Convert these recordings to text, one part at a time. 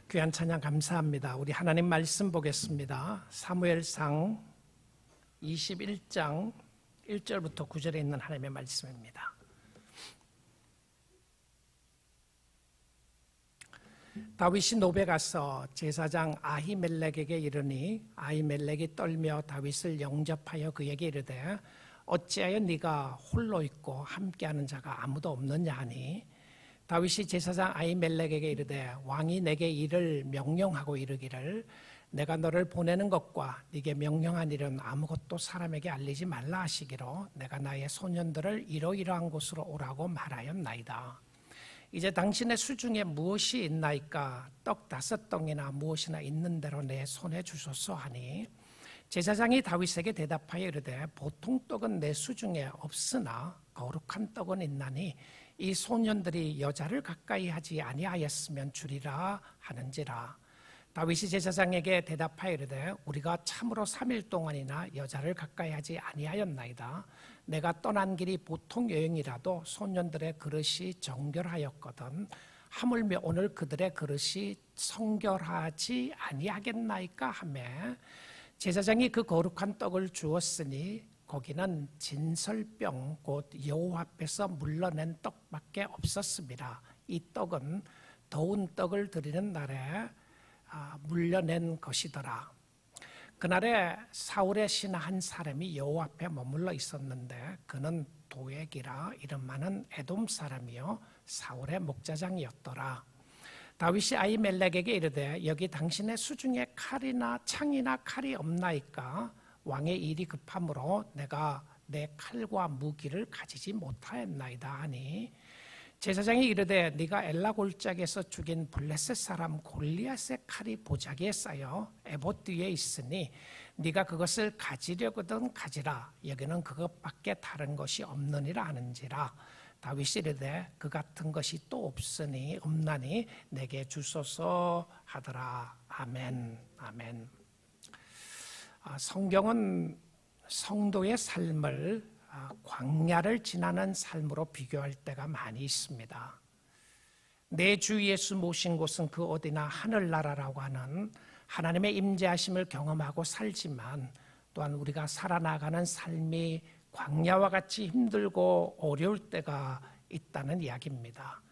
귀한 찬양 감사합니다. 우리 하나님 말씀 보겠습니다. 사무엘상 21장 1절부터 9절에 있는 하나님의 말씀입니다. 다윗이 노베 가서 제사장 아히멜렉에게 이르니 아히멜렉이 떨며 다윗을 영접하여 그에게 이르되 어찌하여 네가 홀로 있고 함께하는 자가 아무도 없느냐 하니 다윗이 제사장 아히멜렉에게 이르되 왕이 내게 이를 명령하고 이르기를 내가 너를 보내는 것과 네게 명령한 일은 아무것도 사람에게 알리지 말라 하시기로 내가 나의 소년들을 이러이러한 곳으로 오라고 말하였나이다. 이제 당신의 수중에 무엇이 있나이까? 떡 5덩이나 무엇이나 있는 대로 내 손에 주소서 하니 제사장이 다윗에게 대답하여 이르되 보통 떡은 내 수중에 없으나 거룩한 떡은 있나니 이 소년들이 여자를 가까이 하지 아니하였으면 주리라 하는지라. 다윗이 제사장에게 대답하여 이르되 우리가 참으로 3일 동안이나 여자를 가까이 하지 아니하였나이다. 내가 떠난 길이 보통 여행이라도 소년들의 그릇이 정결하였거든 하물며 오늘 그들의 그릇이 성결하지 아니하겠나이까 하며 제사장이 그 거룩한 떡을 주었으니 거기는 진설병 곧 여호와 앞에서 물러낸 떡밖에 없었습니다. 이 떡은 더운 떡을 드리는 날에 물려낸 것이더라. 그날에 사울의 신하 한 사람이 여호와 앞에 머물러 있었는데 그는 도액이라 이름 많은 에돔 사람이요 사울의 목자장이었더라. 다윗이 아히멜렉에게 이르되 여기 당신의 수중에 칼이나 창이나 칼이 없나이까? 왕의 일이 급함으로 내가 내 칼과 무기를 가지지 못하였나이다 하니 제사장이 이르되 네가 엘라 골짜기에서 죽인 블레셋 사람 골리앗의 칼이 보자기에 쌓여 에봇 뒤에 있으니 네가 그것을 가지려거든 가지라. 여기는 그것밖에 다른 것이 없느니라 하는지라. 다윗이 이르되 그 같은 것이 또 없나니 내게 주소서 하더라. 아멘. 아멘. 성경은 성도의 삶을 광야를 지나는 삶으로 비교할 때가 많이 있습니다. 내 주 예수 모신 곳은 그 어디나 하늘나라라고 하는 하나님의 임재하심을 경험하고 살지만 또한 우리가 살아나가는 삶이 광야와 같이 힘들고 어려울 때가 있다는 이야기입니다.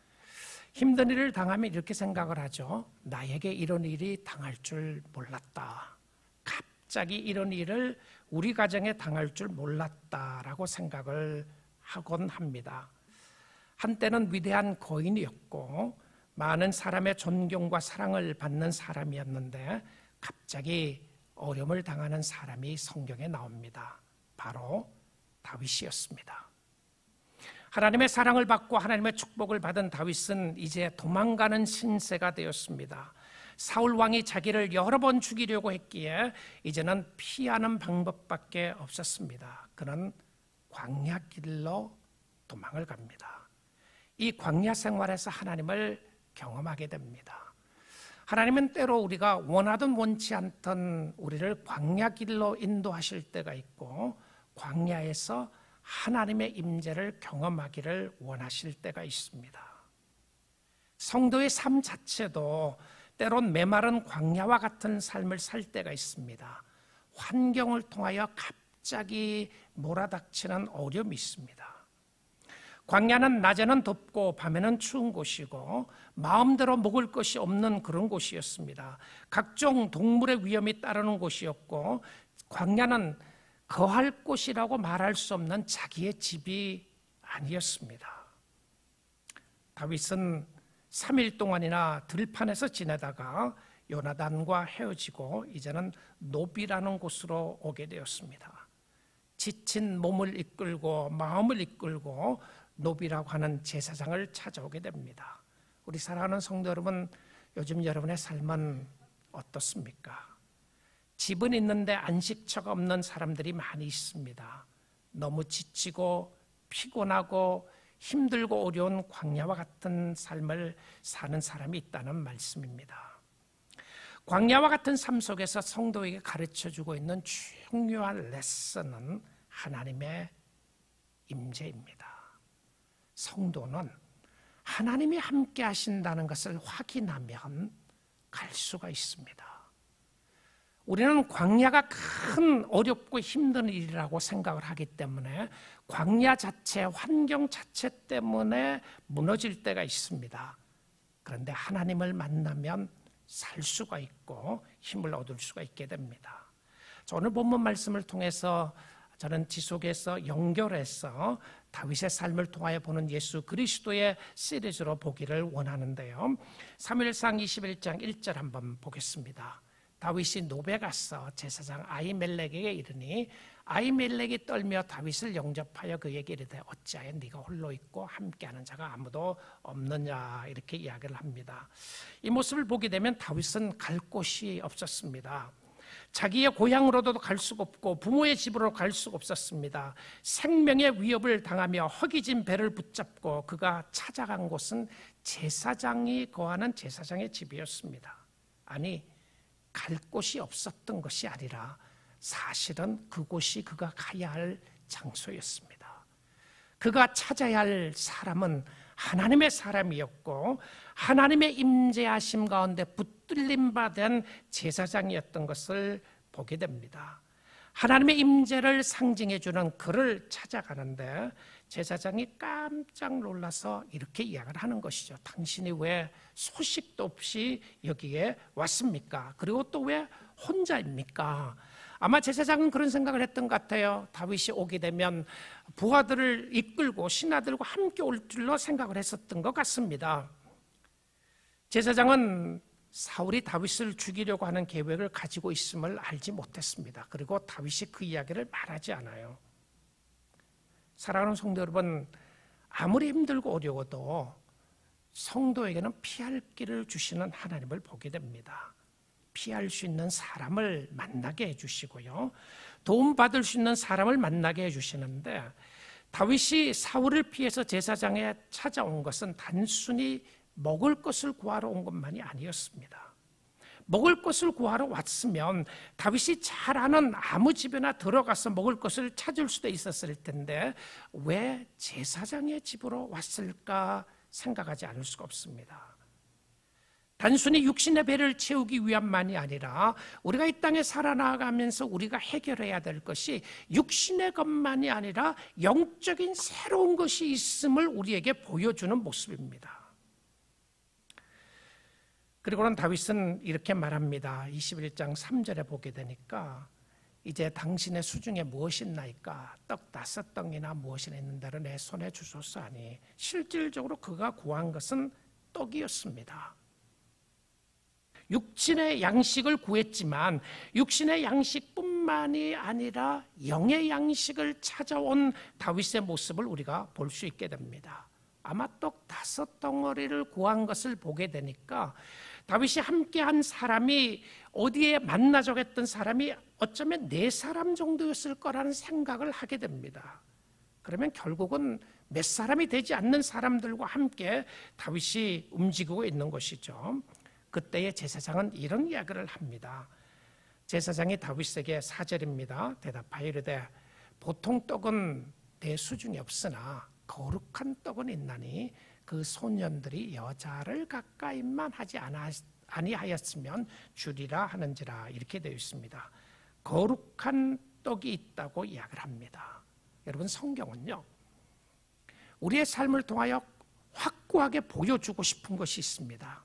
힘든 일을 당하면 이렇게 생각을 하죠. 나에게 이런 일이 당할 줄 몰랐다. 갑자기 이런 일을 우리 가정에 당할 줄 몰랐다라고 생각을 하곤 합니다. 한때는 위대한 거인이었고 많은 사람의 존경과 사랑을 받는 사람이었는데 갑자기 어려움을 당하는 사람이 성경에 나옵니다. 바로 다윗이었습니다. 하나님의 사랑을 받고 하나님의 축복을 받은 다윗은 이제 도망가는 신세가 되었습니다. 사울 왕이 자기를 여러 번 죽이려고 했기에 이제는 피하는 방법밖에 없었습니다. 그는 광야길로 도망을 갑니다. 이 광야 생활에서 하나님을 경험하게 됩니다. 하나님은 때로 우리가 원하든 원치 않던 우리를 광야길로 인도하실 때가 있고 광야에서 하나님의 임재를 경험하기를 원하실 때가 있습니다. 성도의 삶 자체도 때론 메마른 광야와 같은 삶을 살 때가 있습니다. 환경을 통하여 갑자기 몰아닥치는 어려움이 있습니다. 광야는 낮에는 덥고 밤에는 추운 곳이고 마음대로 먹을 것이 없는 그런 곳이었습니다. 각종 동물의 위험이 따르는 곳이었고 광야는 거할 곳이라고 말할 수 없는 자기의 집이 아니었습니다. 다윗은 3일 동안이나 들판에서 지내다가 요나단과 헤어지고 이제는 노비라는 곳으로 오게 되었습니다. 지친 몸을 이끌고 마음을 이끌고 노비라고 하는 제사장을 찾아오게 됩니다. 우리 사랑하는 성도 여러분, 요즘 여러분의 삶은 어떻습니까? 집은 있는데 안식처가 없는 사람들이 많이 있습니다. 너무 지치고 피곤하고 힘들고 어려운 광야와 같은 삶을 사는 사람이 있다는 말씀입니다. 광야와 같은 삶 속에서 성도에게 가르쳐주고 있는 중요한 레슨은 하나님의 임재입니다. 성도는 하나님이 함께 하신다는 것을 확인하면 갈 수가 있습니다. 우리는 광야가 큰 어렵고 힘든 일이라고 생각을 하기 때문에 광야 자체, 환경 자체 때문에 무너질 때가 있습니다. 그런데 하나님을 만나면 살 수가 있고 힘을 얻을 수가 있게 됩니다. 오늘 본문 말씀을 통해서 저는 지속해서 연결해서 다윗의 삶을 통하여 보는 예수 그리스도의 시리즈로 보기를 원하는데요. 사무엘상 21장 1절 한번 보겠습니다. 다윗이 노베 가서 제사장 아히멜렉에게 이르니 아히멜렉이 떨며 다윗을 영접하여 그에게 이르되 어찌하여 네가 홀로 있고 함께하는 자가 아무도 없느냐, 이렇게 이야기를 합니다. 이 모습을 보게 되면 다윗은 갈 곳이 없었습니다. 자기의 고향으로도 갈 수가 없고 부모의 집으로 갈 수가 없었습니다. 생명의 위협을 당하며 허기진 배를 붙잡고 그가 찾아간 곳은 제사장이 거하는 제사장의 집이었습니다. 아니, 갈 곳이 없었던 것이 아니라 사실은 그곳이 그가 가야 할 장소였습니다. 그가 찾아야 할 사람은 하나님의 사람이었고 하나님의 임재하심 가운데 붙들림 받은 제사장이었던 것을 보게 됩니다. 하나님의 임재를 상징해 주는 그를 찾아가는데 제사장이 깜짝 놀라서 이렇게 이야기를 하는 것이죠. 당신이 왜 소식도 없이 여기에 왔습니까? 그리고 또 왜 혼자입니까? 아마 제사장은 그런 생각을 했던 것 같아요. 다윗이 오게 되면 부하들을 이끌고 신하들과 함께 올 줄로 생각을 했었던 것 같습니다. 제사장은 사울이 다윗을 죽이려고 하는 계획을 가지고 있음을 알지 못했습니다. 그리고 다윗이 그 이야기를 말하지 않아요. 사랑하는 성도 여러분, 아무리 힘들고 어려워도 성도에게는 피할 길을 주시는 하나님을 보게 됩니다. 피할 수 있는 사람을 만나게 해주시고요, 도움받을 수 있는 사람을 만나게 해주시는데 다윗이 사울을 피해서 제사장에 찾아온 것은 단순히 먹을 것을 구하러 온 것만이 아니었습니다. 먹을 것을 구하러 왔으면 다윗이 잘 아는 아무 집에나 들어가서 먹을 것을 찾을 수도 있었을 텐데 왜 제사장의 집으로 왔을까 생각하지 않을 수가 없습니다. 단순히 육신의 배를 채우기 위함만이 아니라 우리가 이 땅에 살아나가면서 우리가 해결해야 될 것이 육신의 것만이 아니라 영적인 새로운 것이 있음을 우리에게 보여주는 모습입니다. 그리고는 다윗은 이렇게 말합니다. 21장 3절에 보게 되니까 이제 당신의 수중에 무엇이 있나이까? 떡 5덩이나 무엇이나 있는데를 내 손에 주소서 하니 실질적으로 그가 구한 것은 떡이었습니다. 육신의 양식을 구했지만 육신의 양식뿐만이 아니라 영의 양식을 찾아온 다윗의 모습을 우리가 볼 수 있게 됩니다. 아마 떡 5덩어리를 구한 것을 보게 되니까 다윗이 함께한 사람이 어디에 만나자고 했던 사람이 어쩌면 4사람 정도였을 거라는 생각을 하게 됩니다. 그러면 결국은 몇 사람이 되지 않는 사람들과 함께 다윗이 움직이고 있는 것이죠. 그때의 제사장은 이런 이야기를 합니다. 제사장이 다윗에게 4절입니다. 대답하여 이르되 보통 떡은 내 수중에 없으나 거룩한 떡은 있나니 그 소년들이 여자를 가까이만 하지 아니하였으면 주리라 하는지라, 이렇게 되어 있습니다. 거룩한 떡이 있다고 이야기를 합니다. 여러분, 성경은요 우리의 삶을 통하여 확고하게 보여주고 싶은 것이 있습니다.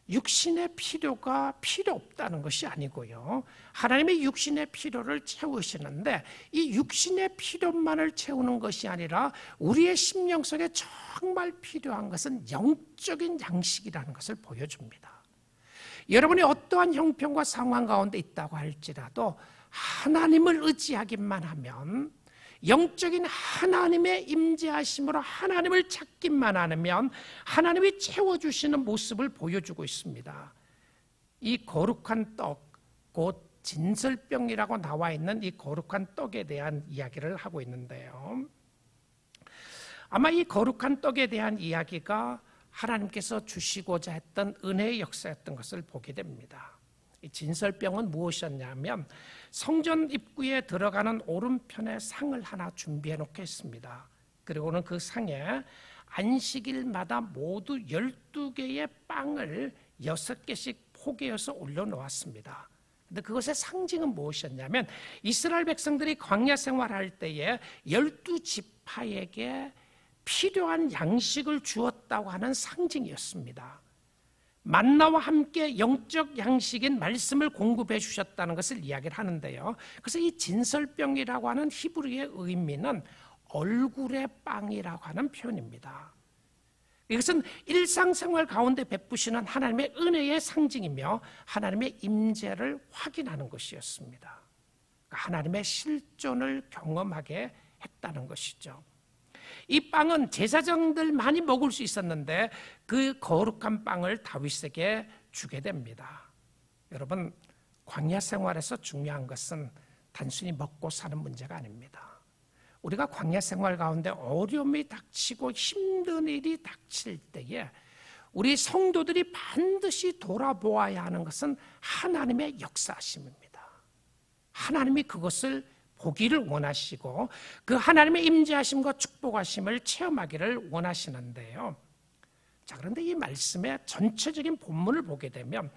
육신의 필요가 필요 없다는 것이 아니고요, 하나님의 육신의 필요를 채우시는데 이 육신의 필요만을 채우는 것이 아니라 우리의 심령 속에 정말 필요한 것은 영적인 양식이라는 것을 보여줍니다. 여러분이 어떠한 형편과 상황 가운데 있다고 할지라도 하나님을 의지하기만 하면, 영적인 하나님의 임재하심으로 하나님을 찾기만 하면 하나님이 채워주시는 모습을 보여주고 있습니다. 이 거룩한 떡, 곧 진설병이라고 나와 있는 이 거룩한 떡에 대한 이야기를 하고 있는데요, 아마 이 거룩한 떡에 대한 이야기가 하나님께서 주시고자 했던 은혜의 역사였던 것을 보게 됩니다. 이 진설병은 무엇이었냐면 성전 입구에 들어가는 오른편에 상을 하나 준비해 놓게 했습니다. 그리고는 그 상에 안식일마다 모두 12개의 빵을 6개씩 포개어서 올려놓았습니다. 근데 그것의 상징은 무엇이었냐면 이스라엘 백성들이 광야 생활할 때에 12지파에게 필요한 양식을 주었다고 하는 상징이었습니다. 만나와 함께 영적 양식인 말씀을 공급해 주셨다는 것을 이야기를 하는데요. 그래서 이 진설병이라고 하는 히브리의 의미는 얼굴의 빵이라고 하는 표현입니다. 이것은 일상생활 가운데 베푸시는 하나님의 은혜의 상징이며 하나님의 임재를 확인하는 것이었습니다. 하나님의 실존을 경험하게 했다는 것이죠. 이 빵은 제사장들만이 먹을 수 있었는데 그 거룩한 빵을 다윗에게 주게 됩니다. 여러분, 광야 생활에서 중요한 것은 단순히 먹고 사는 문제가 아닙니다. 우리가 광야 생활 가운데 어려움이 닥치고 힘든 일이 닥칠 때에 우리 성도들이 반드시 돌아보아야 하는 것은 하나님의 역사하심입니다. 하나님이 그것을 보기를 원하시고 그 하나님의 임재하심과 축복하심을 체험하기를 원하시는데요. 자, 그런데 이 말씀의 전체적인 본문을 보게 되면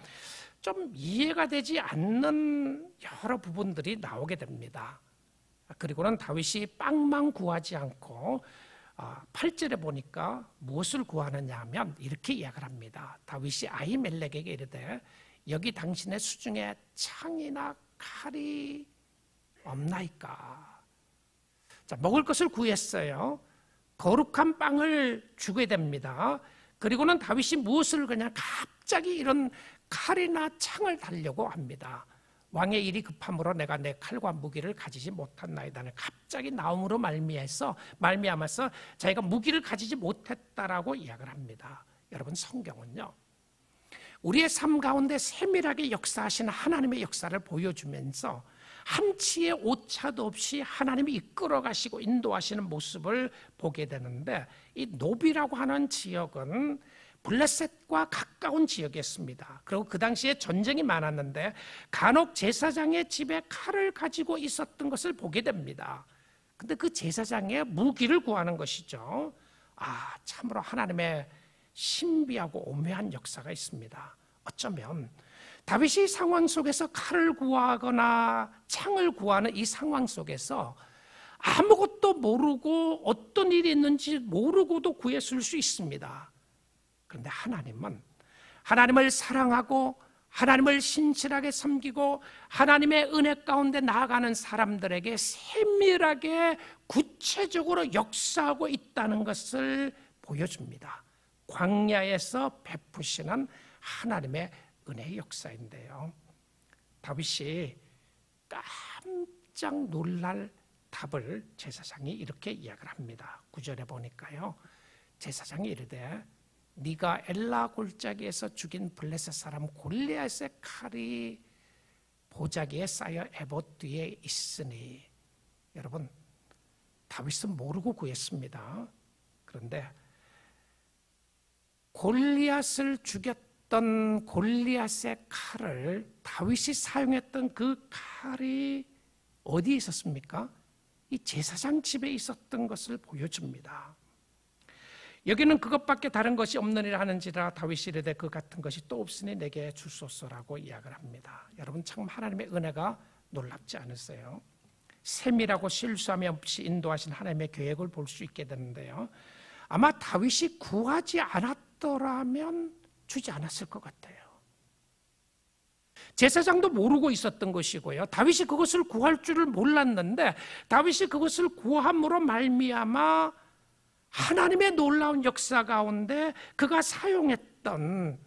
좀 이해가 되지 않는 여러 부분들이 나오게 됩니다. 그리고는 다윗이 빵만 구하지 않고 8절에 보니까 무엇을 구하느냐 하면 이렇게 이야기를 합니다. 다윗이 아히멜렉에게 이르되 여기 당신의 수중에 창이나 칼이 없나이까. 자, 먹을 것을 구했어요. 거룩한 빵을 주게 됩니다. 그리고는 다윗이 무엇을 그냥 갑자기 이런 칼이나 창을 달려고 합니다. 왕의 일이 급함으로 내가 내 칼과 무기를 가지지 못한나이다는 갑자기 나옴으로 말미암아서 자기가 무기를 가지지 못했다라고 이야기를 합니다. 여러분, 성경은요, 우리의 삶 가운데 세밀하게 역사하시는 하나님의 역사를 보여주면서 한치의 오차도 없이 하나님이 이끌어 가시고 인도하시는 모습을 보게 되는데, 이 노비라고 하는 지역은 블레셋과 가까운 지역이었습니다. 그리고 그 당시에 전쟁이 많았는데 간혹 제사장의 집에 칼을 가지고 있었던 것을 보게 됩니다. 근데 그 제사장의 무기를 구하는 것이죠. 참으로 하나님의 신비하고 오묘한 역사가 있습니다. 어쩌면 다윗이 상황 속에서 칼을 구하거나 창을 구하는 이 상황 속에서 아무것도 모르고 어떤 일이 있는지 모르고도 구했을 수 있습니다. 그런데 하나님은 하나님을 사랑하고 하나님을 신실하게 섬기고 하나님의 은혜 가운데 나아가는 사람들에게 세밀하게 구체적으로 역사하고 있다는 것을 보여줍니다. 광야에서 베푸시는 하나님의 은혜의 역사인데요. 다윗이 깜짝 놀랄 답을 제사장이 이렇게 이야기를 합니다. 9절에 보니까요, 제사장이 이르되 네가 엘라 골짜기에서 죽인 블레셋 사람 골리앗의 칼이 보자기에 쌓여 에봇 뒤에 있으니. 여러분, 다윗은 모르고 구했습니다. 그런데 골리앗을 죽였던 골리앗의 칼을 다윗이 사용했던 그 칼이 어디에 있었습니까? 이 제사장 집에 있었던 것을 보여줍니다. 여기는 그것밖에 다른 것이 없느니라 하는지라 다윗이 이르되 그 같은 것이 또 없으니 내게 주소서라고 이야기를 합니다. 여러분, 참 하나님의 은혜가 놀랍지 않으세요? 세밀하고 실수함이 없이 인도하신 하나님의 계획을 볼 수 있게 되는데요, 아마 다윗이 구하지 않았더라면 주지 않았을 것 같아요. 제사장도 모르고 있었던 것이고요, 다윗이 그것을 구할 줄을 몰랐는데 다윗이 그것을 구함으로 말미암아 하나님의 놀라운 역사 가운데 그가 사용했던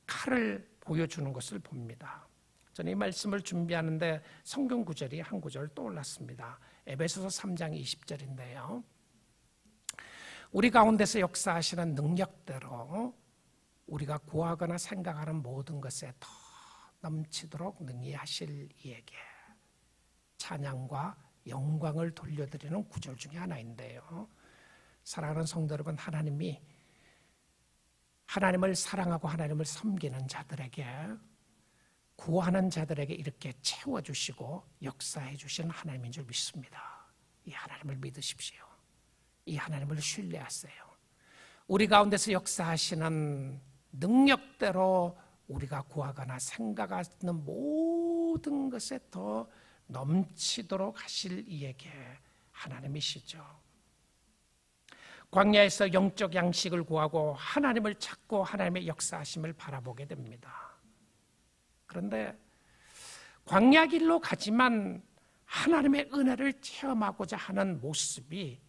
칼을 보여주는 것을 봅니다. 저는 이 말씀을 준비하는데 성경 구절이 한 구절 떠올랐습니다. 에베소서 3장 20절인데요. 우리 가운데서 역사하시는 능력대로 우리가 구하거나 생각하는 모든 것에 더 넘치도록 능히 하실 이에게 찬양과 영광을 돌려드리는 구절 중에 하나인데요. 사랑하는 성도 여러분, 하나님이 하나님을 사랑하고 하나님을 섬기는 자들에게, 구하는 자들에게 이렇게 채워주시고 역사해 주시는 하나님인 줄 믿습니다. 이 하나님을 믿으십시오. 이 하나님을 신뢰하세요. 우리 가운데서 역사하시는 능력대로 우리가 구하거나 생각하는 모든 것에 더 넘치도록 하실 이에게 하나님이시죠. 광야에서 영적 양식을 구하고 하나님을 찾고 하나님의 역사하심을 바라보게 됩니다. 그런데 광야 길로 가지만 하나님의 은혜를 체험하고자 하는 모습이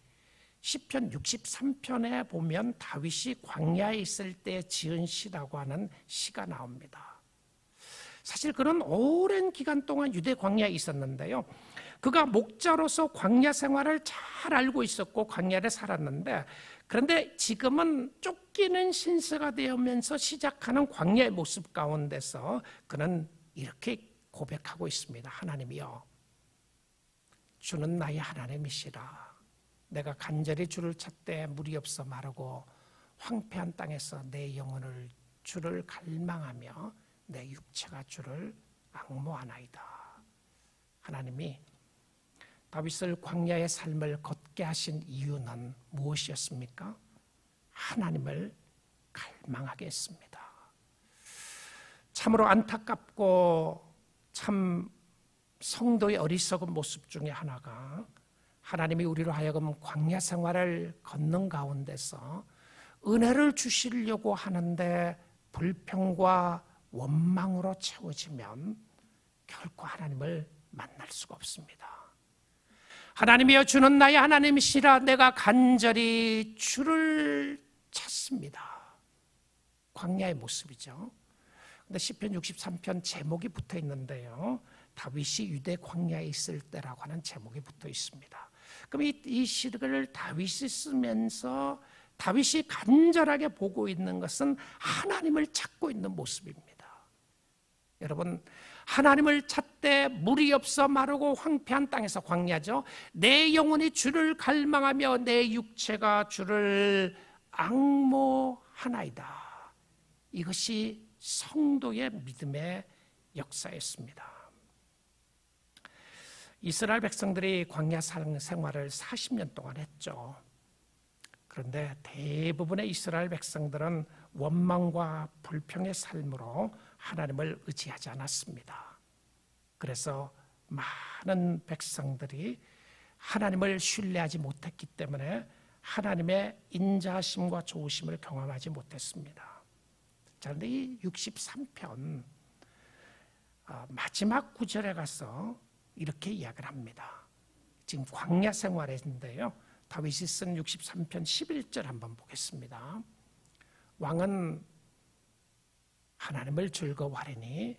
시편 63편에 보면 다윗이 광야에 있을 때 지은 시라고 하는 시가 나옵니다. 사실 그는 오랜 기간 동안 유대 광야에 있었는데요, 그가 목자로서 광야 생활을 잘 알고 있었고 광야를 살았는데, 그런데 지금은 쫓기는 신세가 되면서 시작하는 광야의 모습 가운데서 그는 이렇게 고백하고 있습니다. 하나님이여, 주는 나의 하나님이시라. 내가 간절히 주를 찾되 물이 없어 마르고 황폐한 땅에서 내 영혼을 주를 갈망하며 내 육체가 주를 앙모하나이다. 하나님이 다윗을 광야의 삶을 걷게 하신 이유는 무엇이었습니까? 하나님을 갈망하게 했습니다. 참으로 안타깝고 참 성도의 어리석은 모습 중에 하나가, 하나님이 우리로 하여금 광야 생활을 걷는 가운데서 은혜를 주시려고 하는데 불평과 원망으로 채워지면 결코 하나님을 만날 수가 없습니다. 하나님이여, 주는 나의 하나님이시라. 내가 간절히 주를 찾습니다. 광야의 모습이죠. 근데 시편 63편 제목이 붙어 있는데요, 다윗이 유대 광야에 있을 때라고 하는 제목이 붙어 있습니다. 그럼 이 시를 다윗이 쓰면서 다윗이 간절하게 보고 있는 것은 하나님을 찾고 있는 모습입니다. 여러분, 하나님을 찾되 물이 없어 마르고 황폐한 땅에서, 광야죠, 내 영혼이 주를 갈망하며 내 육체가 주를 앙모하나이다. 이것이 성도의 믿음의 역사였습니다. 이스라엘 백성들이 광야 생활을 40년 동안 했죠. 그런데 대부분의 이스라엘 백성들은 원망과 불평의 삶으로 하나님을 의지하지 않았습니다. 그래서 많은 백성들이 하나님을 신뢰하지 못했기 때문에 하나님의 인자하심과 좋으심을 경험하지 못했습니다. 자, 그런데 이 63편 마지막 구절에 가서 이렇게 이야기를 합니다. 지금 광야 생활인데요, 다윗이 쓴 63편 11절 한번 보겠습니다. 왕은 하나님을 즐거워하리니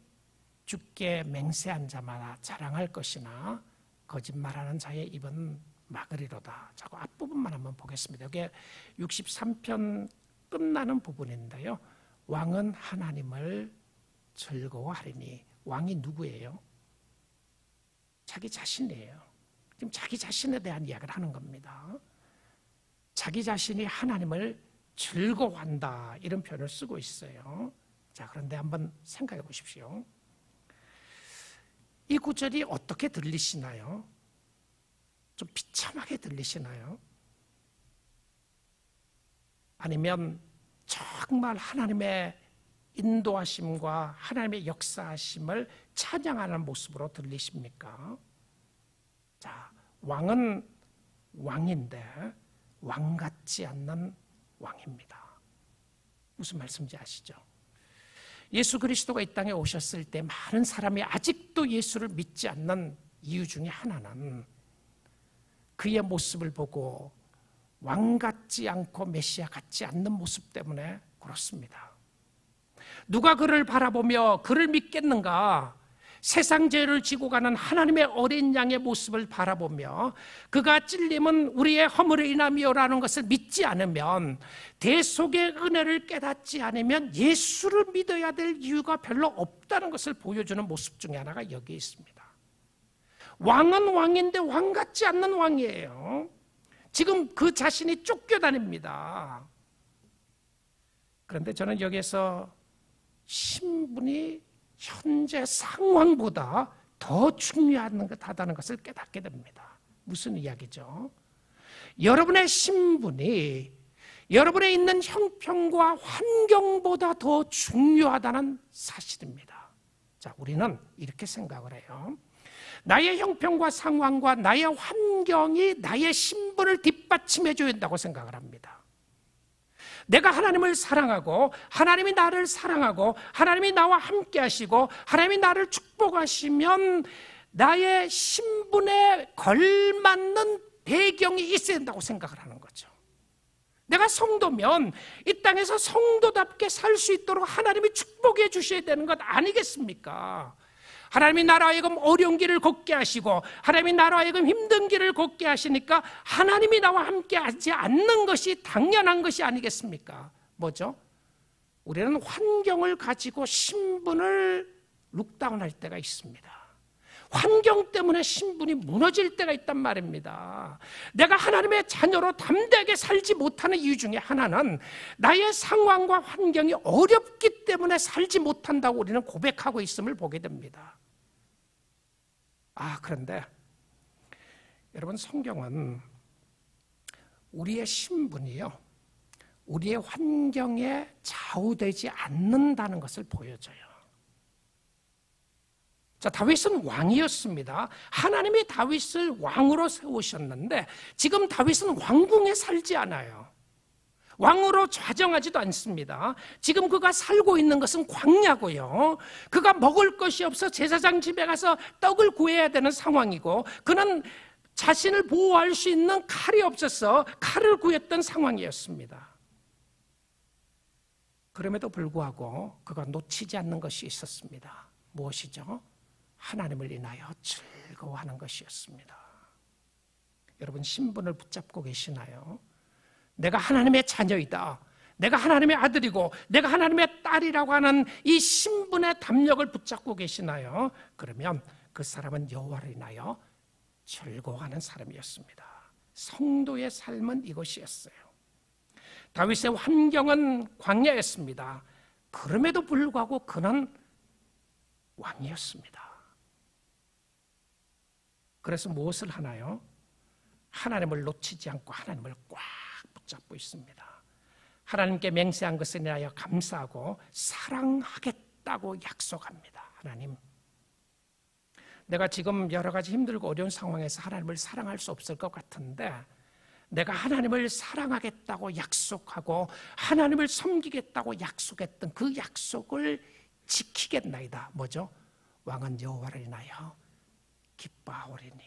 주께 맹세한 자마다 자랑할 것이나 거짓말하는 자의 입은 막으리로다. 자고 앞부분만 한번 보겠습니다. 이게 63편 끝나는 부분인데요, 왕은 하나님을 즐거워하리니, 왕이 누구예요? 자기 자신이에요. 지금 자기 자신에 대한 이야기를 하는 겁니다. 자기 자신이 하나님을 즐거워한다, 이런 표현을 쓰고 있어요. 자, 그런데 한번 생각해 보십시오. 이 구절이 어떻게 들리시나요? 좀 비참하게 들리시나요? 아니면 정말 하나님의 인도하심과 하나님의 역사하심을 찬양하는 모습으로 들리십니까? 자, 왕은 왕인데 왕 같지 않는 왕입니다. 무슨 말씀인지 아시죠? 예수 그리스도가 이 땅에 오셨을 때 많은 사람이 아직도 예수를 믿지 않는 이유 중에 하나는 그의 모습을 보고 왕 같지 않고 메시아 같지 않는 모습 때문에 그렇습니다. 누가 그를 바라보며 그를 믿겠는가? 세상 죄를 지고 가는 하나님의 어린 양의 모습을 바라보며 그가 찔림은 우리의 허물을 인함이요라는 것을 믿지 않으면, 대속의 은혜를 깨닫지 않으면 예수를 믿어야 될 이유가 별로 없다는 것을 보여주는 모습 중에 하나가 여기에 있습니다. 왕은 왕인데 왕 같지 않는 왕이에요. 지금 그 자신이 쫓겨다닙니다. 그런데 저는 여기에서 신분이 현재 상황보다 더 중요하다는 것을 깨닫게 됩니다. 무슨 이야기죠? 여러분의 신분이 여러분의 있는 형편과 환경보다 더 중요하다는 사실입니다. 자, 우리는 이렇게 생각을 해요. 나의 형편과 상황과 나의 환경이 나의 신분을 뒷받침해 줘야 된다고 생각을 합니다. 내가 하나님을 사랑하고 하나님이 나를 사랑하고 하나님이 나와 함께 하시고 하나님이 나를 축복하시면 나의 신분에 걸맞는 배경이 있어야 된다고 생각을 하는 거죠. 내가 성도면 이 땅에서 성도답게 살 수 있도록 하나님이 축복해 주셔야 되는 것 아니겠습니까? 하나님이 나로 하여금 어려운 길을 걷게 하시고 하나님이 나로 하여금 힘든 길을 걷게 하시니까 하나님이 나와 함께 하지 않는 것이 당연한 것이 아니겠습니까? 뭐죠? 우리는 환경을 가지고 신분을 룩다운할 때가 있습니다. 환경 때문에 신분이 무너질 때가 있단 말입니다. 내가 하나님의 자녀로 담대하게 살지 못하는 이유 중에 하나는 나의 상황과 환경이 어렵기 때문에 살지 못한다고 우리는 고백하고 있음을 보게 됩니다. 그런데 여러분, 성경은 우리의 신분이요, 우리의 환경에 좌우되지 않는다는 것을 보여줘요. 자, 다윗은 왕이었습니다. 하나님이 다윗을 왕으로 세우셨는데 지금 다윗은 왕궁에 살지 않아요. 왕으로 좌정하지도 않습니다. 지금 그가 살고 있는 것은 광야고요. 그가 먹을 것이 없어 제사장 집에 가서 떡을 구해야 되는 상황이고, 그는 자신을 보호할 수 있는 칼이 없어서 칼을 구했던 상황이었습니다. 그럼에도 불구하고 그가 놓치지 않는 것이 있었습니다. 무엇이죠? 하나님을 인하여 즐거워하는 것이었습니다. 여러분, 신분을 붙잡고 계시나요? 내가 하나님의 자녀이다, 내가 하나님의 아들이고 내가 하나님의 딸이라고 하는 이 신분의 담력을 붙잡고 계시나요? 그러면 그 사람은 여호와를 인하여 즐거워하는 사람이었습니다. 성도의 삶은 이것이었어요. 다윗의 환경은 광야였습니다. 그럼에도 불구하고 그는 왕이었습니다. 그래서 무엇을 하나요? 하나님을 놓치지 않고 하나님을 꽉 붙잡고 있습니다. 하나님께 맹세한 것에 대하여 감사하고 사랑하겠다고 약속합니다. 하나님, 내가 지금 여러 가지 힘들고 어려운 상황에서 하나님을 사랑할 수 없을 것 같은데 내가 하나님을 사랑하겠다고 약속하고 하나님을 섬기겠다고 약속했던 그 약속을 지키겠나이다. 뭐죠? 왕은 여호와를 인하여 기뻐하오리니.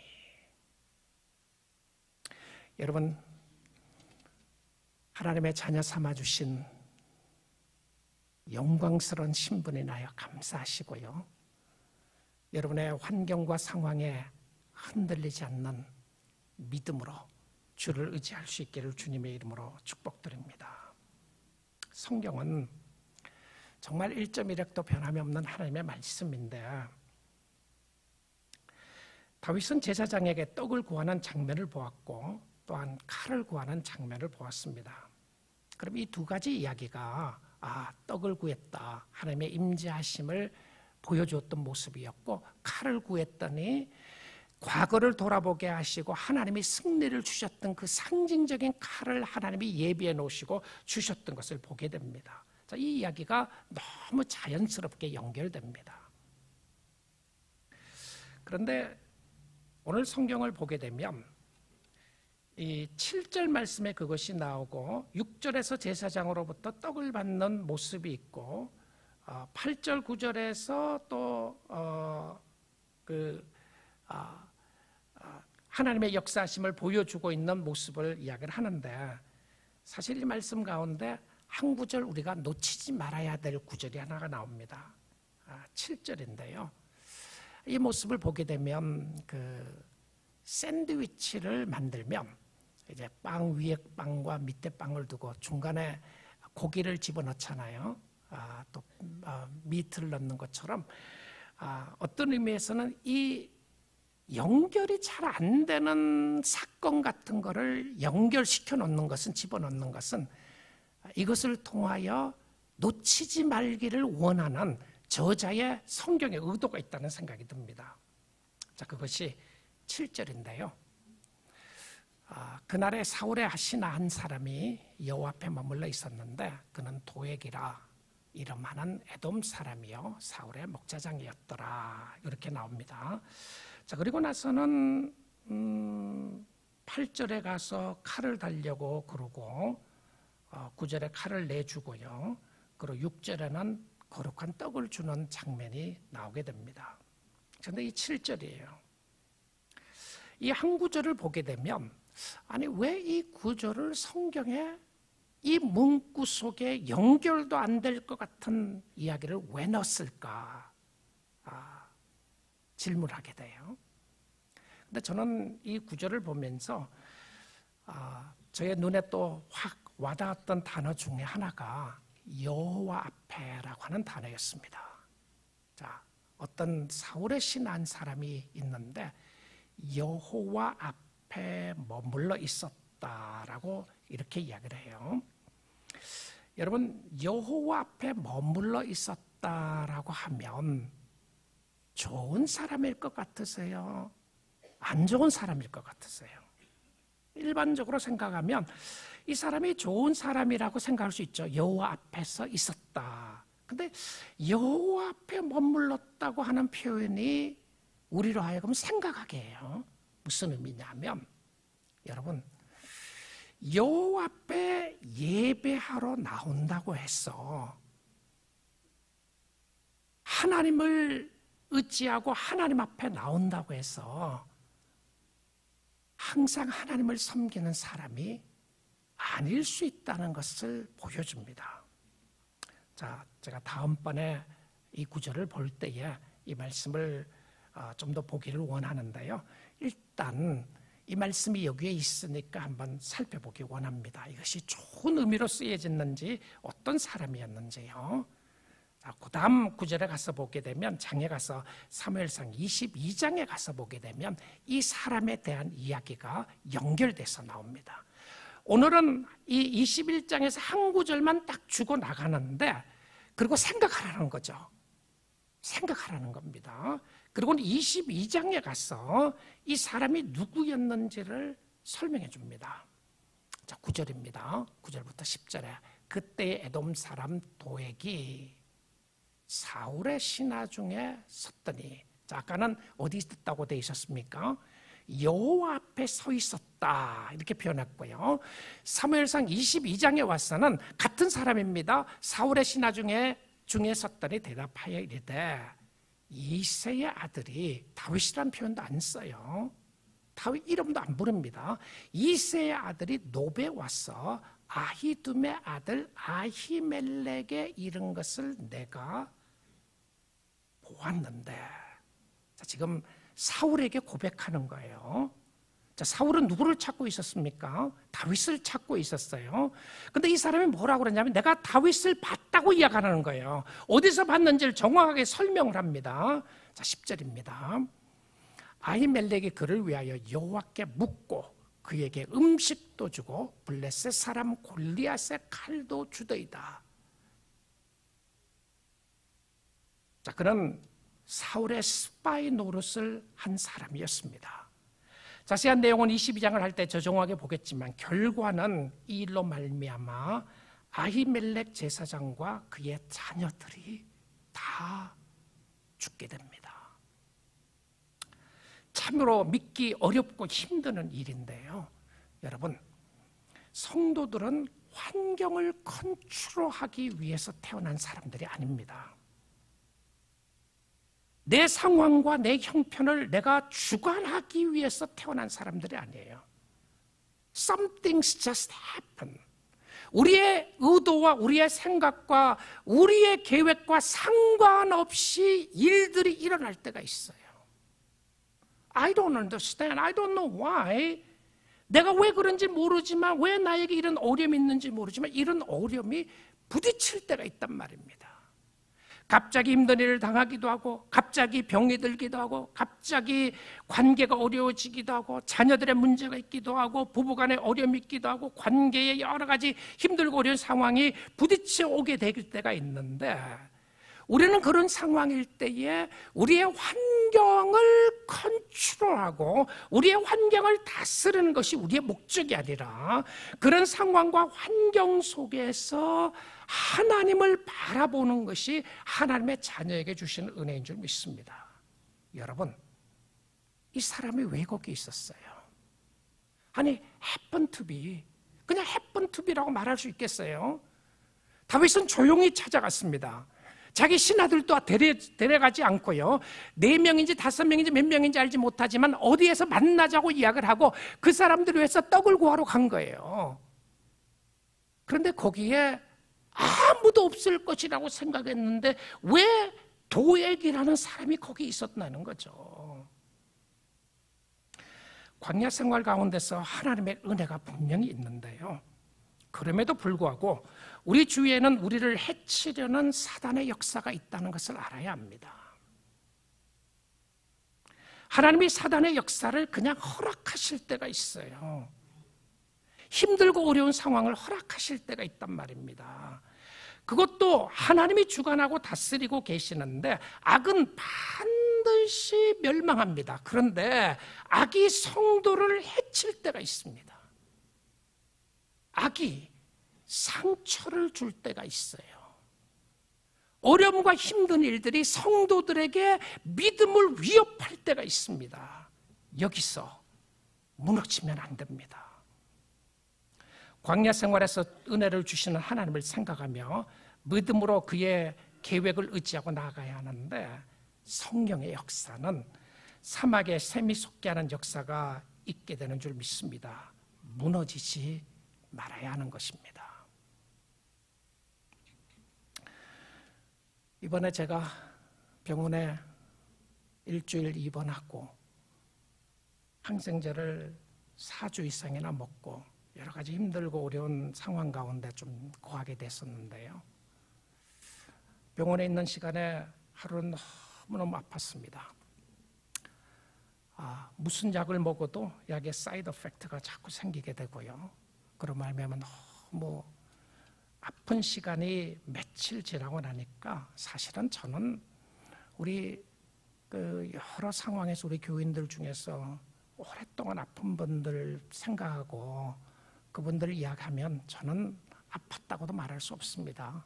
여러분, 하나님의 자녀 삼아주신 영광스러운 신분에 인하여 감사하시고요, 여러분의 환경과 상황에 흔들리지 않는 믿음으로 주를 의지할 수 있기를 주님의 이름으로 축복드립니다. 성경은 정말 1.1획도 변함이 없는 하나님의 말씀인데, 다윗은 제사장에게 떡을 구하는 장면을 보았고 또한 칼을 구하는 장면을 보았습니다. 그럼 이 두 가지 이야기가 떡을 구했다, 하나님의 임재하심을 보여주었던 모습이었고, 칼을 구했더니 과거를 돌아보게 하시고 하나님이 승리를 주셨던 그 상징적인 칼을 하나님이 예비해 놓으시고 주셨던 것을 보게 됩니다. 자, 이 이야기가 너무 자연스럽게 연결됩니다. 그런데 오늘 성경을 보게 되면 이 7절 말씀에 그것이 나오고 6절에서 제사장으로부터 떡을 받는 모습이 있고 8절 9절에서 또 하나님의 역사하심을 보여주고 있는 모습을 이야기를 하는데, 사실 이 말씀 가운데 한 구절 우리가 놓치지 말아야 될 구절이 하나가 나옵니다. 7절인데요. 이 모습을 보게 되면 그 샌드위치를 만들면 이제 빵 위에 빵과 밑에 빵을 두고 중간에 고기를 집어넣잖아요. 또 미트를 넣는 것처럼 어떤 의미에서는 이 연결이 잘 안 되는 사건 같은 거를 연결시켜 놓는 것은, 집어넣는 것은 이것을 통하여 놓치지 말기를 원하는 저자의 성경의 의도가 있다는 생각이 듭니다. 자, 그것이 7절인데요. 그날에 사울의 신하 한 사람이 여호와 앞에 머물러 있었는데 그는 도액이라 이름하는 에돔 사람이요 사울의 목자장이었더라. 이렇게 나옵니다. 자, 그리고 나서는 8절에 가서 칼을 달려고 그러고 9절에 칼을 내주고요. 그리고 6절에는 거룩한 떡을 주는 장면이 나오게 됩니다. 그런데 이 7절이에요. 이 한 구절을 보게 되면 아니 왜 이 구절을 성경에 이 문구 속에 연결도 안 될 것 같은 이야기를 왜 넣었을까 질문하게 돼요. 근데 저는 이 구절을 보면서 저의 눈에 또 확 와닿았던 단어 중에 하나가 여호와 앞에라고 하는 단어였습니다. 자, 어떤 사울의 신하 한 사람이 있는데 여호와 앞에 머물러 있었다라고 이렇게 이야기를 해요. 여러분, 여호와 앞에 머물러 있었다라고 하면 좋은 사람일 것 같으세요? 안 좋은 사람일 것 같으세요? 일반적으로 생각하면 이 사람이 좋은 사람이라고 생각할 수 있죠. 여호와 앞에서 있었다. 근데 여호와 앞에 머물렀다고 하는 표현이 우리로 하여금 생각하게 해요. 무슨 의미냐면 여러분, 여호와 앞에 예배하러 나온다고 해서 하나님을 의지하고 하나님 앞에 나온다고 해서 항상 하나님을 섬기는 사람이 아닐 수 있다는 것을 보여줍니다. 자, 제가 다음번에 이 구절을 볼 때에 이 말씀을 좀 더 보기를 원하는데요. 일단 이 말씀이 여기에 있으니까 한번 살펴보기 원합니다. 이것이 좋은 의미로 쓰여졌는지 어떤 사람이었는지요. 자, 그 다음 구절에 가서 보게 되면 장에 가서 사무엘상 22장에 가서 보게 되면 이 사람에 대한 이야기가 연결돼서 나옵니다. 오늘은 이 21장에서 한 구절만 딱 주고 나가는데 그리고 생각하라는 거죠. 생각하라는 겁니다. 그리고 22장에 가서 이 사람이 누구였는지를 설명해 줍니다. 자, 9절입니다. 9절부터 10절에 그때 에돔 사람 도액이 사울의 신하 중에 섰더니, 자, 아까는 어디 있었다고 되어 있었습니까? 여호와 앞에 서 있었다 이렇게 표현했고요. 사무엘상 22장에 와서는 같은 사람입니다. 사울의 신하 중에 섰더니 대답하여 이르되 이새의 아들이, 다윗이라는 표현도 안 써요. 다윗 이름도 안 부릅니다. 이새의 아들이 노베 와서 아히둠의 아들 아히멜렉에 이른 것을 내가 보았는데, 자, 지금 사울에게 고백하는 거예요. 자, 사울은 누구를 찾고 있었습니까? 다윗을 찾고 있었어요. 근데 이 사람이 뭐라고 그러냐면 내가 다윗을 봤다고 이야기하는 거예요. 어디서 봤는지를 정확하게 설명을 합니다. 자, 10절입니다. 아히멜렉이 그를 위하여 여호와께 묻고 그에게 음식도 주고 블레셋 사람 골리앗의 칼도 주더이다. 자, 그는 사울의 스파이 노릇을 한 사람이었습니다. 자세한 내용은 22장을 할 때 저정하게 보겠지만 결과는 이 일로 말미암아 아히멜렉 제사장과 그의 자녀들이 다 죽게 됩니다. 참으로 믿기 어렵고 힘드는 일인데요. 여러분, 성도들은 환경을 컨트롤하기 위해서 태어난 사람들이 아닙니다. 내 상황과 내 형편을 내가 주관하기 위해서 태어난 사람들이 아니에요. Some things just happen. 우리의 의도와 우리의 생각과 우리의 계획과 상관없이 일들이 일어날 때가 있어요. I don't understand. I don't know why. 내가 왜 그런지 모르지만, 왜 나에게 이런 어려움이 있는지 모르지만 이런 어려움이 부딪힐 때가 있단 말입니다. 갑자기 힘든 일을 당하기도 하고, 갑자기 병이 들기도 하고, 갑자기 관계가 어려워지기도 하고, 자녀들의 문제가 있기도 하고, 부부간의 어려움이 있기도 하고, 관계에 여러 가지 힘들고 어려운 상황이 부딪혀 오게 될 때가 있는데, 우리는 그런 상황일 때에 우리의 환경을 컨트롤하고 우리의 환경을 다스리는 것이 우리의 목적이 아니라 그런 상황과 환경 속에서 하나님을 바라보는 것이 하나님의 자녀에게 주시는 은혜인 줄 믿습니다. 여러분, 이 사람이 왜 거기 있었어요? 아니, happen to be, 그냥 happen to be라고 말할 수 있겠어요? 다윗은 조용히 찾아갔습니다. 자기 신하들도 데려가지 않고요. 4명인지 5명인지 몇 명인지 알지 못하지만 어디에서 만나자고 이야기를 하고 그 사람들을 위해서 떡을 구하러 간 거예요. 그런데 거기에 아무도 없을 것이라고 생각했는데 왜 도액이라는 사람이 거기 있었다는 거죠. 광야 생활 가운데서 하나님의 은혜가 분명히 있는데요. 그럼에도 불구하고 우리 주위에는 우리를 해치려는 사단의 역사가 있다는 것을 알아야 합니다. 하나님이 사단의 역사를 그냥 허락하실 때가 있어요. 힘들고 어려운 상황을 허락하실 때가 있단 말입니다. 그것도 하나님이 주관하고 다스리고 계시는데 악은 반드시 멸망합니다. 그런데 악이 성도를 해칠 때가 있습니다. 악이 상처를 줄 때가 있어요. 어려움과 힘든 일들이 성도들에게 믿음을 위협할 때가 있습니다. 여기서 무너지면 안 됩니다. 광야 생활에서 은혜를 주시는 하나님을 생각하며 믿음으로 그의 계획을 의지하고 나아가야 하는데 성령의 역사는 사막에 샘이 솟게 하는 역사가 있게 되는 줄 믿습니다. 무너지지 말아야 하는 것입니다. 이번에 제가 병원에 일주일 입원하고 항생제를 4주 이상이나 먹고 여러 가지 힘들고 어려운 상황 가운데 좀 거하게 됐었는데요. 병원에 있는 시간에 하루는 너무너무 아팠습니다. 무슨 약을 먹어도 약의 사이드 이펙트가 자꾸 생기게 되고요. 그로 말미암아 너무 아픈 시간이 며칠 지나고 나니까 사실은 저는 우리 여러 상황에서 우리 교인들 중에서 오랫동안 아픈 분들 생각하고 그분들 이야기하면 저는 아팠다고도 말할 수 없습니다.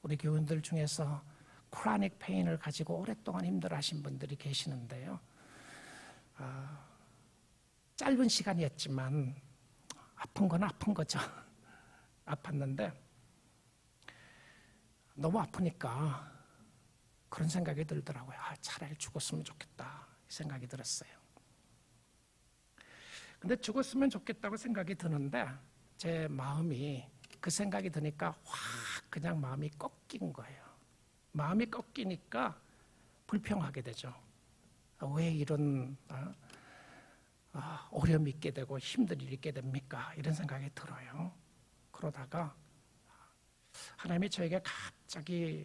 우리 교인들 중에서 크로닉 페인을 가지고 오랫동안 힘들어하신 분들이 계시는데요. 짧은 시간이었지만 아픈 건 아픈 거죠. 아팠는데 너무 아프니까 그런 생각이 들더라고요. 차라리 죽었으면 좋겠다 이 생각이 들었어요. 근데 죽었으면 좋겠다고 생각이 드는데 제 마음이 그 생각이 드니까 확 그냥 마음이 꺾인 거예요. 마음이 꺾이니까 불평하게 되죠. 왜 이런 어려움이 있게 되고 힘든 일이 있게 됩니까? 이런 생각이 들어요. 그러다가 하나님이 저에게 갑자기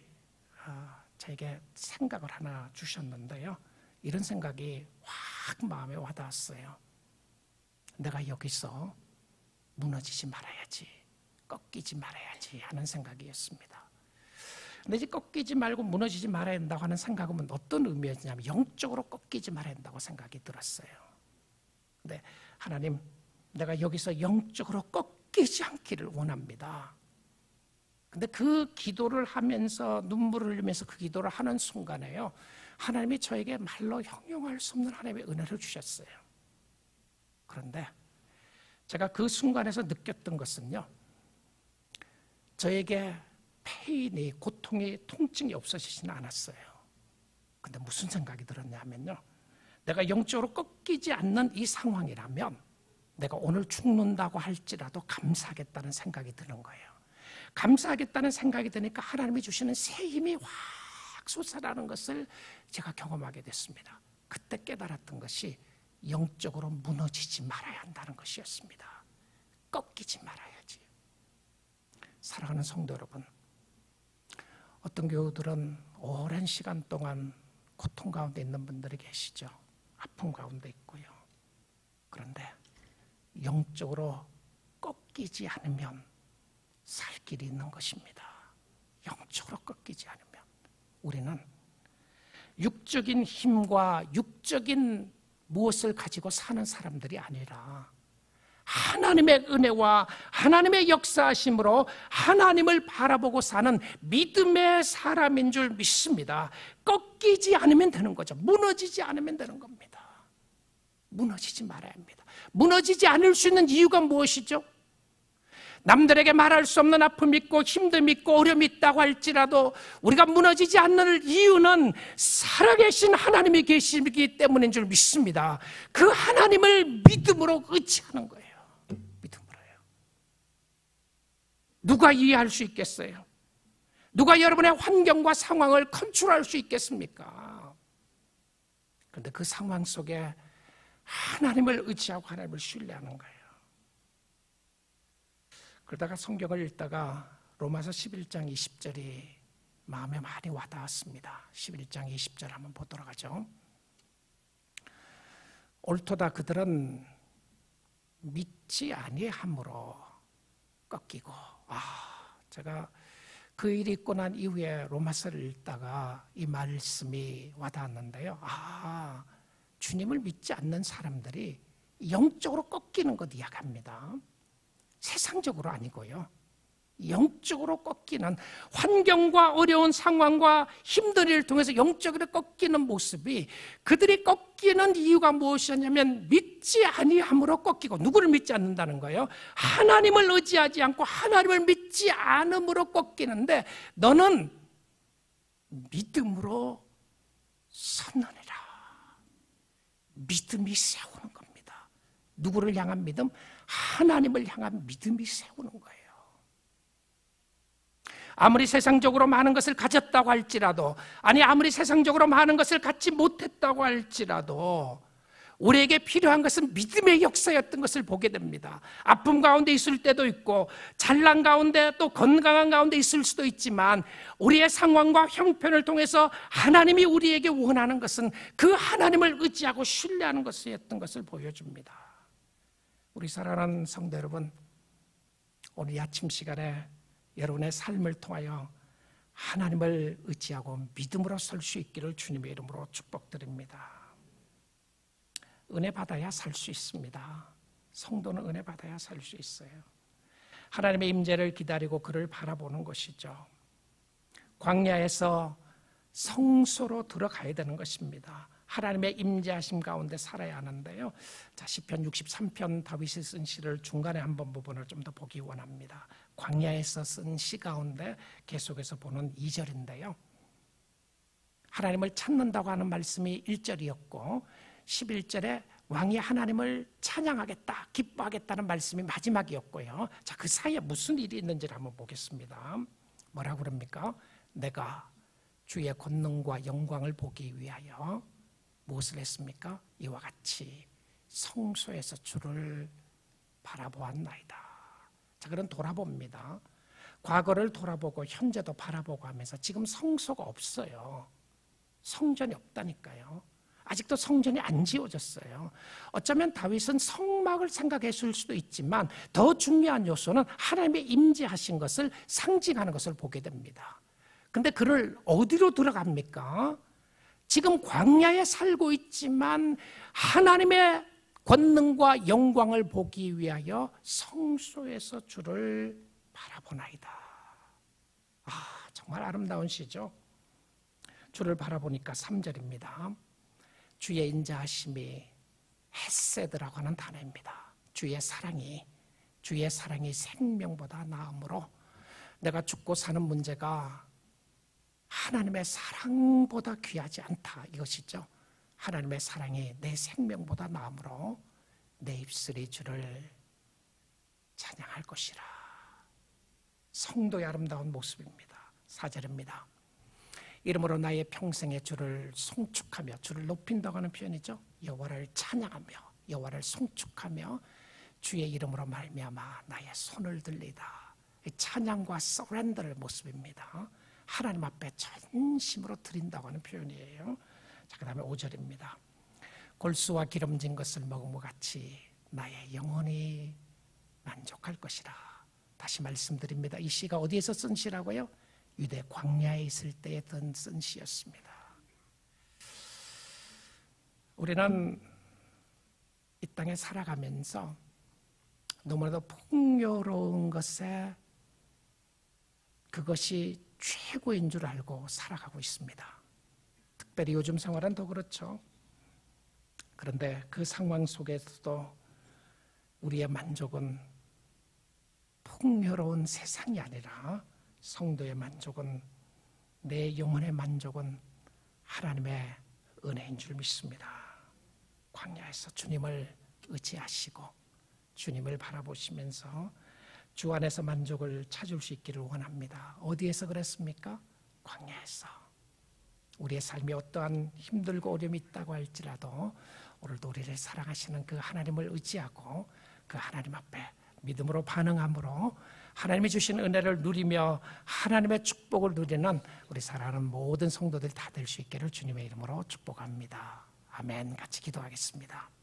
저에게 생각을 하나 주셨는데요. 이런 생각이 확 마음에 와닿았어요. 내가 여기서 무너지지 말아야지, 꺾이지 말아야지 하는 생각이었습니다. 근데 이제 꺾이지 말고 무너지지 말아야 한다고 하는 생각은 어떤 의미였냐면 영적으로 꺾이지 말아야 한다고 생각이 들었어요. 근데 하나님, 내가 여기서 영적으로 꺾이지 않기를 원합니다. 근데 그 기도를 하면서 눈물을 흘리면서 그 기도를 하는 순간에요, 하나님이 저에게 말로 형용할 수 없는 하나님의 은혜를 주셨어요. 그런데 제가 그 순간에서 느꼈던 것은요, 저에게 페인이, 고통이, 통증이 없어지지는 않았어요. 근데 무슨 생각이 들었냐면요, 내가 영적으로 꺾이지 않는 이 상황이라면 내가 오늘 죽는다고 할지라도 감사하겠다는 생각이 드는 거예요. 감사하겠다는 생각이 드니까 하나님이 주시는 새 힘이 확 솟아나는 것을 제가 경험하게 됐습니다. 그때 깨달았던 것이 영적으로 무너지지 말아야 한다는 것이었습니다. 꺾이지 말아야지. 사랑하는 성도 여러분, 어떤 교우들은 오랜 시간 동안 고통 가운데 있는 분들이 계시죠. 아픔 가운데 있고요. 그런데 영적으로 꺾이지 않으면 살 길이 있는 것입니다. 영적으로 꺾이지 않으면 우리는 육적인 힘과 육적인 무엇을 가지고 사는 사람들이 아니라 하나님의 은혜와 하나님의 역사하심으로 하나님을 바라보고 사는 믿음의 사람인 줄 믿습니다. 꺾이지 않으면 되는 거죠. 무너지지 않으면 되는 겁니다. 무너지지 말아야 합니다. 무너지지 않을 수 있는 이유가 무엇이죠? 남들에게 말할 수 없는 아픔이 있고 힘듦이 있고 어려움이 있다고 할지라도 우리가 무너지지 않는 이유는 살아계신 하나님이 계시기 때문인 줄 믿습니다. 그 하나님을 믿음으로 의지하는 거예요. 믿음으로요. 누가 이해할 수 있겠어요? 누가 여러분의 환경과 상황을 컨트롤할 수 있겠습니까? 그런데 그 상황 속에 하나님을 의지하고 하나님을 신뢰하는 거예요. 그러다가 성경을 읽다가 로마서 11장 20절이 마음에 많이 와닿았습니다. 11장 20절 한번 보도록 하죠. 옳도다 그들은 믿지 아니함으로 꺾이고. 제가 그 일이 있고 난 이후에 로마서를 읽다가 이 말씀이 와닿았는데요. 주님을 믿지 않는 사람들이 영적으로 꺾이는 것 이야기합니다. 세상적으로 아니고요. 영적으로 꺾이는, 환경과 어려운 상황과 힘든 일을 통해서 영적으로 꺾이는 모습이, 그들이 꺾이는 이유가 무엇이냐면 믿지 아니함으로 꺾이고. 누구를 믿지 않는다는 거예요? 하나님을 의지하지 않고 하나님을 믿지 않음으로 꺾이는데, 너는 믿음으로 섰느니라. 믿음이 세우는 겁니다. 누구를 향한 믿음? 하나님을 향한 믿음이 세우는 거예요. 아무리 세상적으로 많은 것을 가졌다고 할지라도, 아무리 세상적으로 많은 것을 갖지 못했다고 할지라도 우리에게 필요한 것은 믿음의 역사였던 것을 보게 됩니다. 아픔 가운데 있을 때도 있고 잘난 가운데 또 건강한 가운데 있을 수도 있지만, 우리의 상황과 형편을 통해서 하나님이 우리에게 원하는 것은 그 하나님을 의지하고 신뢰하는 것이었던 것을 보여줍니다. 우리 사랑하는 성도 여러분, 오늘 아침 시간에 여러분의 삶을 통하여 하나님을 의지하고 믿음으로 설 수 있기를 주님의 이름으로 축복드립니다. 은혜 받아야 살 수 있습니다. 성도는 은혜 받아야 살 수 있어요. 하나님의 임재를 기다리고 그를 바라보는 것이죠. 광야에서 성소로 들어가야 되는 것입니다. 하나님의 임재하심 가운데 살아야 하는데요. 자, 시편 63편 다윗이 쓴 시를 중간에 한번 부분을 좀 더 보기 원합니다. 광야에서 쓴 시 가운데 계속해서 보는 2절인데요. 하나님을 찾는다고 하는 말씀이 1절이었고 11절에 왕이 하나님을 찬양하겠다, 기뻐하겠다는 말씀이 마지막이었고요. 자, 그 사이에 무슨 일이 있는지를 한번 보겠습니다. 뭐라고 그럽니까? 내가 주의 권능과 영광을 보기 위하여 무엇을 했습니까? 이와 같이 성소에서 주를 바라보았나이다. 자, 그런 돌아봅니다. 과거를 돌아보고 현재도 바라보고 하면서 지금 성소가 없어요. 성전이 없다니까요. 아직도 성전이 안 지어졌어요. 어쩌면 다윗은 성막을 생각했을 수도 있지만 더 중요한 요소는 하나님의 임재하신 것을 상징하는 것을 보게 됩니다. 근데 그를 어디로 들어갑니까? 지금 광야에 살고 있지만 하나님의 권능과 영광을 보기 위하여 성소에서 주를 바라보나이다. 정말 아름다운 시죠. 주를 바라보니까 3절입니다. 주의 인자하심이 헤세드라고 하는 단어입니다. 주의 사랑이 생명보다 나음으로, 내가 죽고 사는 문제가 하나님의 사랑보다 귀하지 않다, 이것이죠. 하나님의 사랑이 내 생명보다 나음으로 내 입술이 주를 찬양할 것이라. 성도의 아름다운 모습입니다. 4절입니다. 이름으로 나의 평생에 주를 송축하며, 주를 높인다고 하는 표현이죠. 여호와를 찬양하며 여호와를 송축하며 주의 이름으로 말미암아 나의 손을 들리다. 찬양과 서렌더의 모습입니다. 하나님 앞에 전심으로 드린다고 하는 표현이에요. 자, 그 다음에 5절입니다. 골수와 기름진 것을 먹음과 같이 나의 영혼이 만족할 것이라. 다시 말씀드립니다. 이 시가 어디에서 쓴 시라고요? 유대 광야에 있을 때에 쓴 시였습니다. 우리는 이 땅에 살아가면서 너무나도 풍요로운 것에 그것이 최고인 줄 알고 살아가고 있습니다. 특별히 요즘 생활은 더 그렇죠. 그런데 그 상황 속에서도 우리의 만족은 풍요로운 세상이 아니라 성도의 만족은, 내 영혼의 만족은 하나님의 은혜인 줄 믿습니다. 광야에서 주님을 의지하시고 주님을 바라보시면서 주 안에서 만족을 찾을 수 있기를 원합니다. 어디에서 그랬습니까? 광야에서. 우리의 삶이 어떠한 힘들고 어려움이 있다고 할지라도 오늘도 우리를 사랑하시는 그 하나님을 의지하고 그 하나님 앞에 믿음으로 반응함으로 하나님이 주신 은혜를 누리며 하나님의 축복을 누리는 우리 사랑하는 모든 성도들 다 될 수 있기를 주님의 이름으로 축복합니다. 아멘. 같이 기도하겠습니다.